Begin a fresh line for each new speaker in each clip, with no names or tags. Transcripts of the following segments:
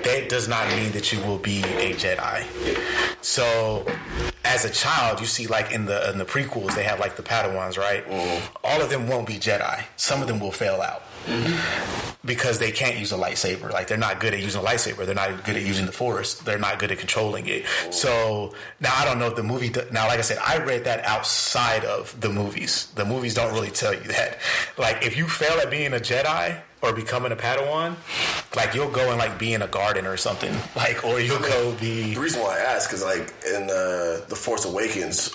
that does not mean that you will be a Jedi. So, as a child, you see like in the prequels, they have like the Padawans, right? All of them won't be Jedi. Some of them will fail out. Because they can't use a lightsaber. Like, they're not good at using a lightsaber. They're not good at using the Force. They're not good at controlling it. So, now I don't know if the movie... Now, like I said, I read that outside of the movies. The movies don't really tell you that. Like, if you fail at being a Jedi or becoming a Padawan, like, you'll go and, like, be in a garden or something. Like, or you'll go be...
The reason why I ask is, like, in The Force Awakens,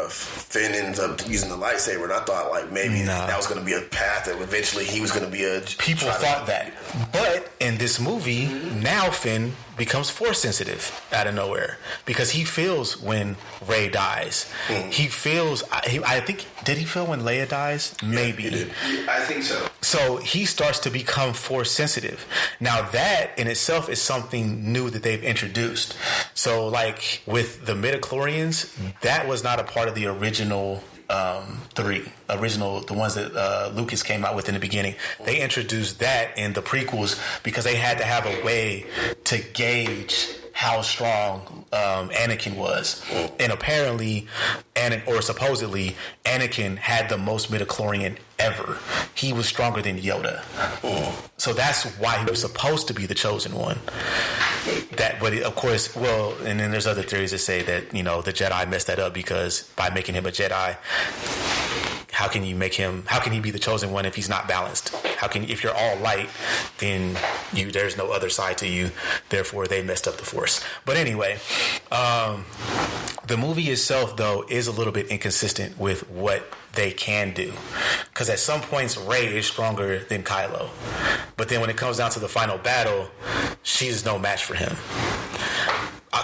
Finn ends up using the lightsaber, and I thought, like, maybe that was going to be a path that eventually he was going to be a...
People thought that. But in this movie, now Finn becomes Force sensitive out of nowhere because he feels when Rey dies. He feels... I think... Did he feel when Leia dies? Maybe.
He did.
I think so.
So he starts to become Force sensitive. Now that in itself is something new that they've introduced. So like with the midichlorians, that was not a part of the original the ones that Lucas came out with in the beginning. They introduced that in the prequels because they had to have a way to gauge how strong Anakin was. And apparently, supposedly, Anakin had the most midichlorian ever. He was stronger than Yoda. So that's why he was supposed to be the chosen one. But of course, and then there's other theories that say that, the Jedi messed that up because by making him a Jedi, how can he be the chosen one if he's not balanced? If you're all light, then there's no other side to you. Therefore, they messed up the Force. But anyway, the movie itself, though, is a little bit inconsistent with what they can do. Because at some points, Rey is stronger than Kylo. But then when it comes down to the final battle, she's no match for him.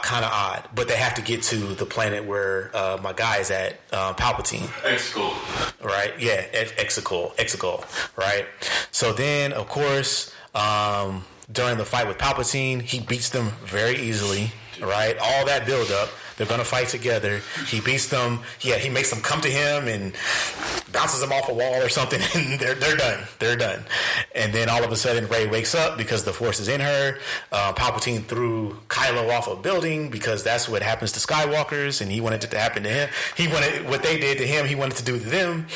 Kind of odd, but they have to get to the planet where my guy is at, Palpatine.
Exegol.
Right? Yeah, Exegol. Right? So then, of course, during the fight with Palpatine, he beats them very easily. Right? All that build up. They're going to fight together. He beats them. Yeah, he makes them come to him and bounces them off a wall or something, and they're done. They're done. And then all of a sudden, Rey wakes up because the Force is in her. Palpatine threw Kylo off a building because that's what happens to Skywalkers, and he wanted it to happen to him. He wanted what they did to him, he wanted to do to them.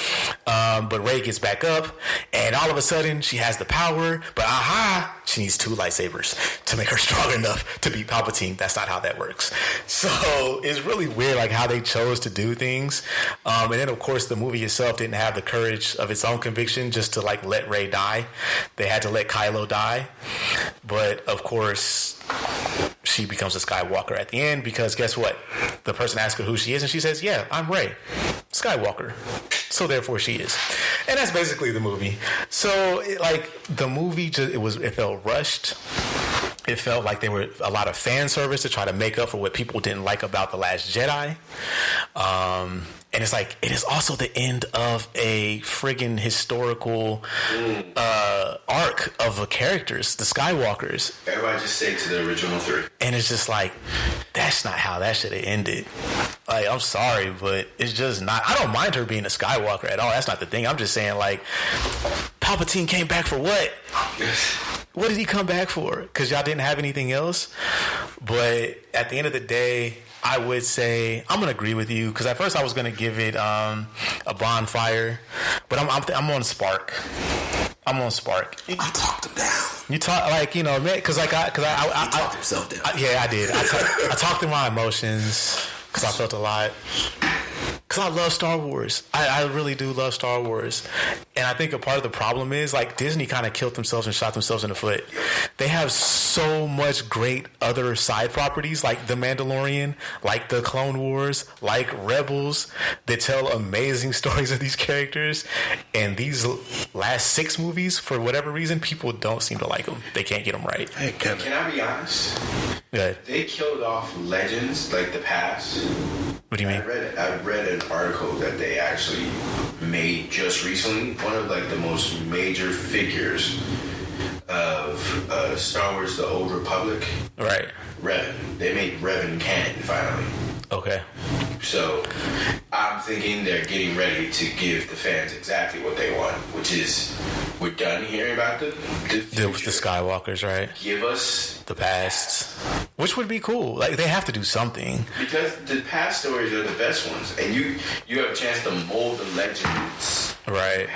But Rey gets back up, and all of a sudden, she has the power, but she needs 2 lightsabers to make her strong enough to beat Palpatine. That's not how that works. So it's really weird, like how they chose to do things. And then, of course, the movie itself didn't have the courage of its own conviction just to like let Rey die. They had to let Kylo die. But of course, she becomes a Skywalker at the end because guess what? The person asks her who she is, and she says, "Yeah, I'm Rey Skywalker." So therefore, she is. And that's basically the movie. So the movie it felt rushed. It felt like there were a lot of fan service to try to make up for what people didn't like about The Last Jedi. And it's like, it is also the end of a friggin' historical arc of the characters, the Skywalkers.
Everybody just stay to the original 3.
And it's just like, that's not how that should have ended. Like, I'm sorry, but it's just not. I don't mind her being a Skywalker at all. That's not the thing. I'm just saying, like, Palpatine came back for what? What did he come back for? Because y'all didn't have anything else? But at the end of the day, I would say I'm gonna agree with you because at first I was gonna give it a bonfire, but I'm on Spark. I'm on Spark.
I talked him down.
You talk man, because I
talked himself down.
I did. I talked through my emotions because I felt a lot. Because I love Star Wars. I really do love Star Wars. And I think a part of the problem is, like, Disney kind of killed themselves and shot themselves in the foot. They have so much great other side properties, like The Mandalorian, like The Clone Wars, like Rebels, that tell amazing stories of these characters. And these last 6 movies, for whatever reason, people don't seem to like them. They can't get them right.
Hey, can I be honest?
Yeah.
They killed off legends, like the past.
What do you mean?
I read an article that they actually made just recently. One of like the most major figures of Star Wars: The Old Republic.
Right.
Revan. They made Revan canon finally.
Okay.
So I'm thinking they're getting ready to give the fans exactly what they want, which is we're done hearing about the
Skywalkers, right?
Give us
the past, which would be cool. Like they have to do something
because the past stories are the best ones, and you have a chance to mold the legends.
Right.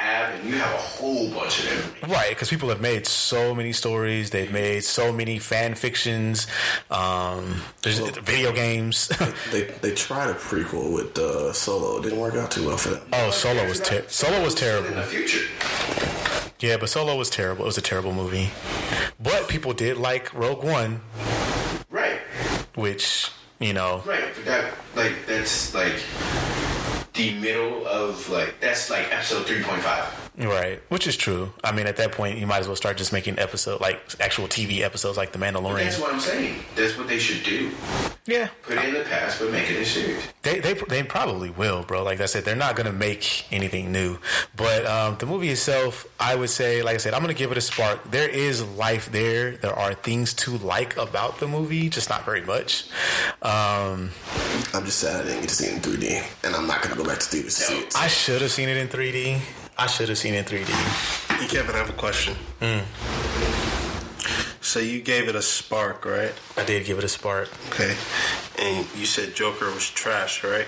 You have a whole bunch of them.
Right, because people have made so many stories. They've made so many fan fictions. There's video games.
they tried a prequel with Solo. It didn't work out too well for them.
Oh, Solo was terrible.
In the future.
Yeah, but Solo was terrible. It was a terrible movie. But people did like Rogue One.
Right.
Which, you know.
Right, but that's the middle of that's like episode 3.5.
Right, which is true. I mean, at that point, you might as well start just making actual TV episodes like The Mandalorian.
But that's what I'm saying. That's what they should do.
Yeah.
Put it in the past, but make it a series.
They probably will, bro. Like I said, they're not going to make anything new. But the movie itself, I would say, like I said, I'm going to give it a spark. There is life there. There are things to like about the movie, just not very much.
I'm just sad I didn't get to see it in 3D, and I'm not going to go back to theaters to see it.
I should have seen it in 3D.
Kevin, I have a question. So you gave it a spark, right?
I did give it a spark.
Okay. And you said Joker was trash, right?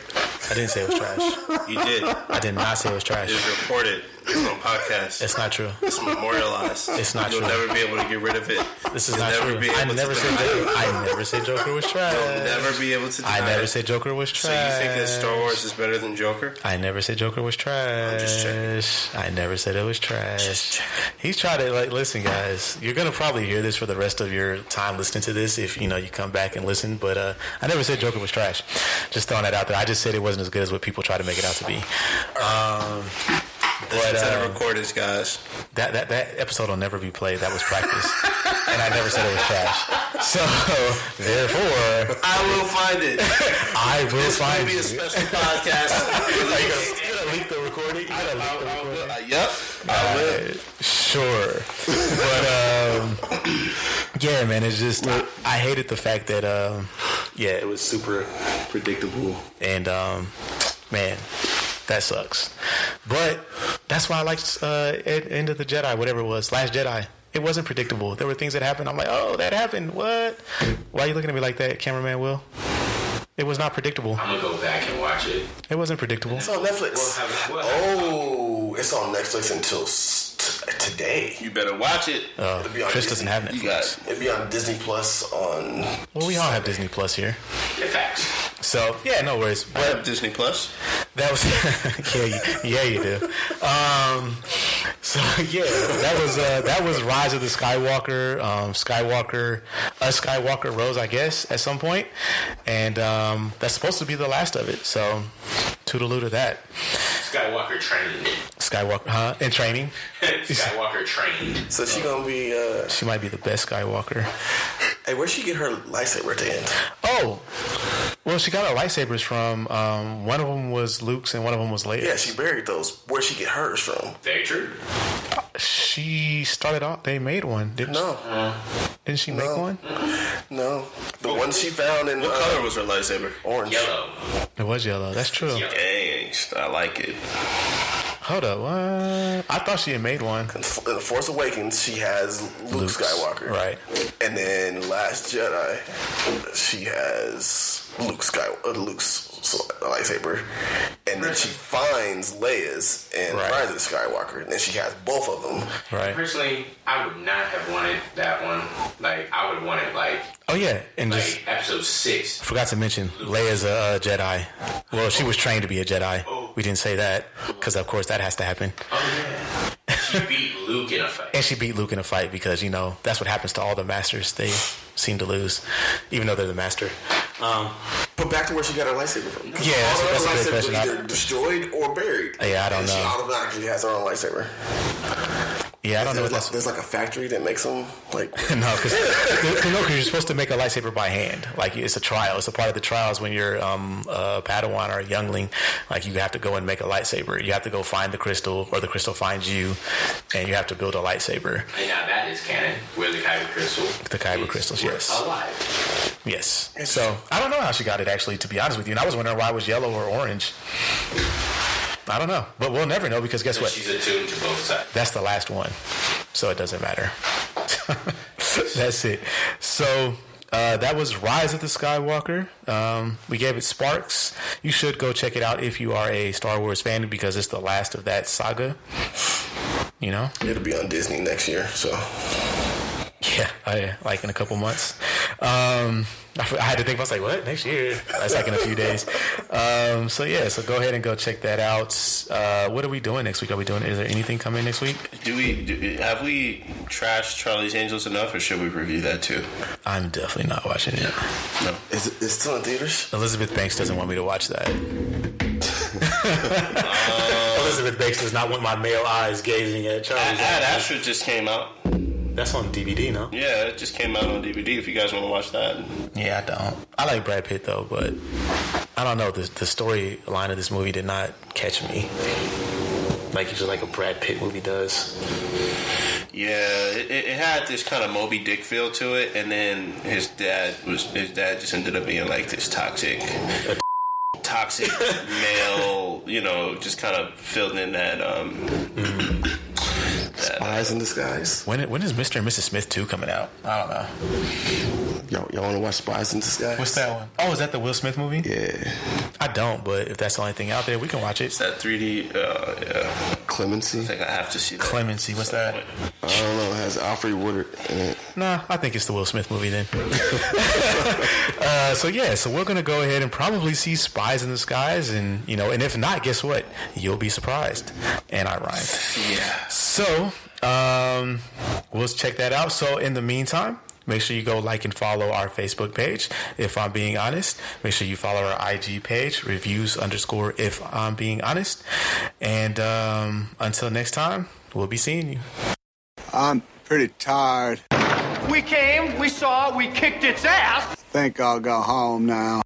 I didn't say it was trash.
You did.
I did not say it was trash.
It's reported. It's on podcast.
It's not true.
It's memorialized.
It's not
You'll
true.
You'll never be able to get rid of it.
This is not true. I never said Joker was trash.
You'll never be able to deny
I never said Joker was trash.
So you think that Star Wars is better than Joker?
I never said Joker was trash.
I'm just checking.
I never said it was trash. He's trying to listen, guys. You're gonna probably hear this for the rest of your time listening to this if you come back and listen. But I never said Joker was trash. Just throwing that out there. I just said it wasn't as good as what people try to make it out to be.
But the recordings, guys.
That episode will never be played. That was practice, and I never said it was trash. So therefore,
I will find it.
I will find it.
This will be a special podcast.
Are you gonna leak the recording?
Yep. I will.
Sure. But yeah, man. It's just I hated the fact that it was super predictable, and man. That sucks. But that's why I liked End of the Jedi, whatever it was, Last Jedi. It wasn't predictable. There were things that happened. I'm like, oh, that happened. What? Why are you looking at me like that, cameraman Will? It was not predictable.
I'm going to go back and watch it.
It wasn't predictable.
It's on Netflix. It's on Netflix until today.
You better watch it.
Chris doesn't have Netflix.
It'll be on Disney Plus on...
Well, we all have Disney Plus here.
Facts.
So, yeah, no worries.
I have Disney Plus.
That was... yeah, you do. So, yeah, that was Rise of the Skywalker. Skywalker rose, I guess, at some point. And that's supposed to be the last of it. So, toodaloo to that.
Skywalker trained.
In training.
Skywalker trained.
So she gonna be...
She might be the best Skywalker.
Hey, where'd she get her lightsaber at the end?
Oh, well, she got her lightsabers from, one of them was Luke's and one of them was Leia's.
Yeah, she buried those. Where'd she get hers from?
Very true.
She started off, they made one, didn't she? Didn't she make one?
No. The one she found in...
What color was her lightsaber?
Orange.
Yellow.
It was yellow, that's true.
Dang, I like it.
Hold up, what? I thought she had made one.
In The Force Awakens, she has Luke Skywalker.
Right.
And then Last Jedi, she has Luke's lightsaber. And then she finds Leia's in Rise of the Skywalker. And then she has both of them.
Right.
Personally, I would not have wanted that one. I would have wanted,
oh, yeah. And just
episode 6.
forgot to mention, Leia's a Jedi. Well, she was trained to be a Jedi. We didn't say that, because, of course, that has to happen.
Oh, yeah. She beat Luke in a fight.
And she beat Luke in a fight because, that's what happens to all the masters. They seem to lose, even though they're the master.
But back to where she got her lightsaber from.
Yeah, that's a great question.
Either destroyed or buried.
Yeah, I don't know.
She automatically has her own lightsaber.
Yeah, I don't know what
there's like a factory that makes them like.
No, because you're supposed to make a lightsaber by hand. Like it's a trial. It's a part of the trials when you're a Padawan or a youngling. Like you have to go and make a lightsaber. You have to go find the crystal, or the crystal finds you, and you have to build a lightsaber.
And now that is canon. Where the kyber crystal.
The kyber crystals, yes.
Alive.
Yes. So I don't know how she got it. Actually, to be honest with you, and I was wondering why it was yellow or orange. I don't know, but we'll never know because guess what?
She's attuned to both sides.
That's the last one, so it doesn't matter. That's it. So that was Rise of the Skywalker. We gave it Sparks. You should go check it out if you are a Star Wars fan because it's the last of that saga. You know,
it'll be on Disney next year. So
yeah, like in a couple months. I had to think. I was like, "What? Next year?" That's like in a few days. So go ahead and go check that out. What are we doing next week? Is there anything coming next week?
Have we trashed Charlie's Angels enough, or should we review that too?
I'm definitely not watching it.
No,
it's still in theaters.
Elizabeth Banks doesn't want me to watch that. Elizabeth Banks does not want my male eyes gazing at Charlie's.
Ad Astra just came out.
That's on DVD, no?
Yeah, it just came out on DVD if you guys want to watch that.
Yeah, I don't. I like Brad Pitt, though, but I don't know. The storyline of this movie did not catch me. Like, just like a Brad Pitt movie does.
Yeah, it had this kind of Moby Dick feel to it, and then his dad just ended up being like this toxic male, just kind of filled in that
Spies in Disguise.
When is Mr. and Mrs. Smith 2 coming out? I don't know.
Y'all want to watch Spies in Disguise?
What's that one? Oh, is that the Will Smith movie?
Yeah.
I don't, but if that's the only thing out there, we can watch it.
It's that 3D. Yeah.
Clemency.
I think I have to see that.
Clemency. What's that?
I don't know. It has Alfred Woodard in it.
Nah, I think it's the Will Smith movie then. So we're gonna go ahead and probably see Spies in Disguise, and and if not, guess what? You'll be surprised. And I rhymed.
Yeah.
So we'll check that out. So in the meantime, make sure you go like and follow our Facebook page, If I'm Being Honest. Make sure you follow our IG page, reviews_If I'm Being Honest. And until next time, we'll be seeing you.
I'm pretty tired.
We came, we saw, we kicked its ass.
Think I'll go home now.